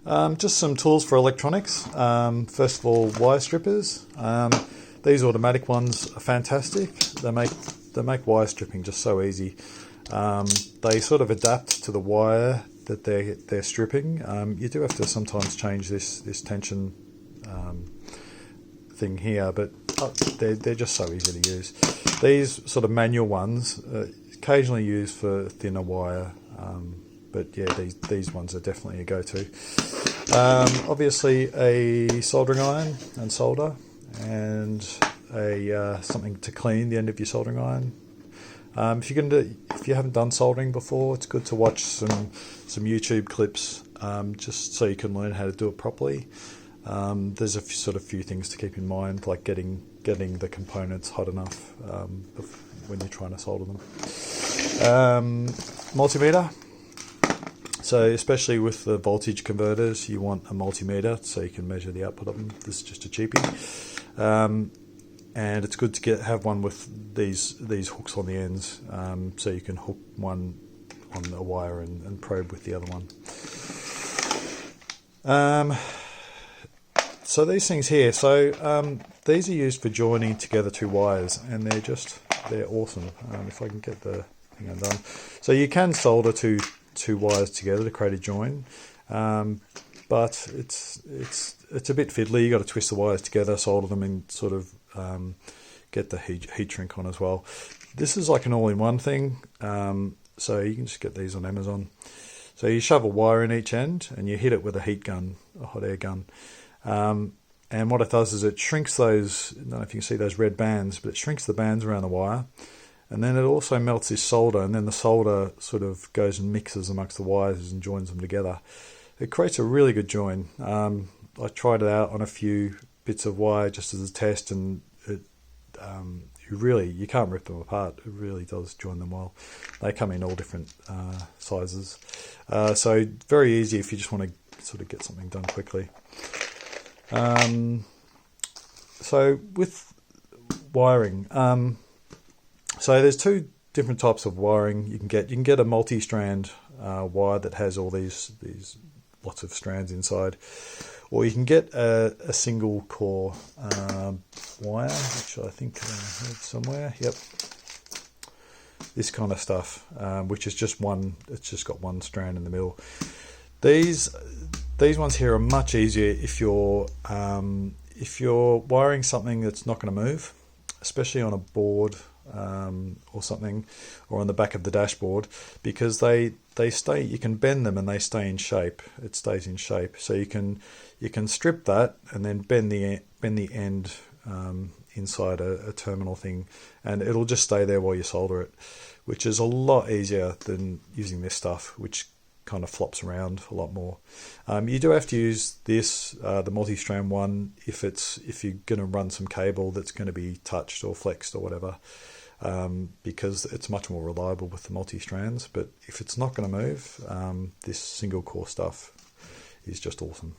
Just some tools for electronics. First of all, wire strippers. These automatic ones are fantastic. They make wire stripping just so easy. They sort of adapt to the wire that they're stripping. You do have to sometimes change this tension thing here, but they're just so easy to use. These sort of manual ones occasionally used for thinner wire, but yeah, these ones are definitely a go-to. Obviously a soldering iron and solder, and something to clean the end of your soldering iron. If you haven't done soldering before, it's good to watch some YouTube clips just so you can learn how to do it properly. There's a few things to keep in mind, like getting the components hot enough when you're trying to solder them. Multimeter. So especially with the voltage converters, you want a multimeter so you can measure the output of them. This is just a cheapie. And it's good to have one with these hooks on the ends, so you can hook one on a wire and probe with the other one. So these things here, these are used for joining together two wires, and they're awesome. If I can get the thing undone. So you can solder two wires together to create a join, but it's a bit fiddly. You got to twist the wires together, solder them, and sort of get the heat shrink on as well. This is like an all-in-one thing, so you can just get these on Amazon. So you shove a wire in each end and you hit it with a heat gun, a hot air gun, and what it does is it shrinks those, I don't know if you can see those red bands, but it shrinks the bands around the wire, and then it also melts this solder, and then the solder sort of goes and mixes amongst the wires and joins them together. It creates a really good join. I tried it out on a few bits of wire just as a test, and you can't rip them apart. It really does join them well. They come in all different sizes, so very easy if you just want to sort of get something done quickly. So with wiring, so there's two different types of wiring you can get. You can get a multi-strand wire that has all these lots of strands inside, or you can get a single core wire, which I think I heard somewhere. Yep, this kind of stuff, which is just one. It's just got one strand in the middle. These ones here are much easier if you're wiring something that's not going to move, especially on a board or something, or on the back of the dashboard, because they stay. You can bend them and they stay in shape. It stays in shape, so you can strip that and then bend the end inside a terminal thing, and it'll just stay there while you solder it, which is a lot easier than using this stuff, which kind of flops around a lot more. You do have to use this, the multi-strand one, if you're going to run some cable that's going to be touched or flexed or whatever, because it's much more reliable with the multi-strands. But if it's not going to move, this single core stuff is just awesome.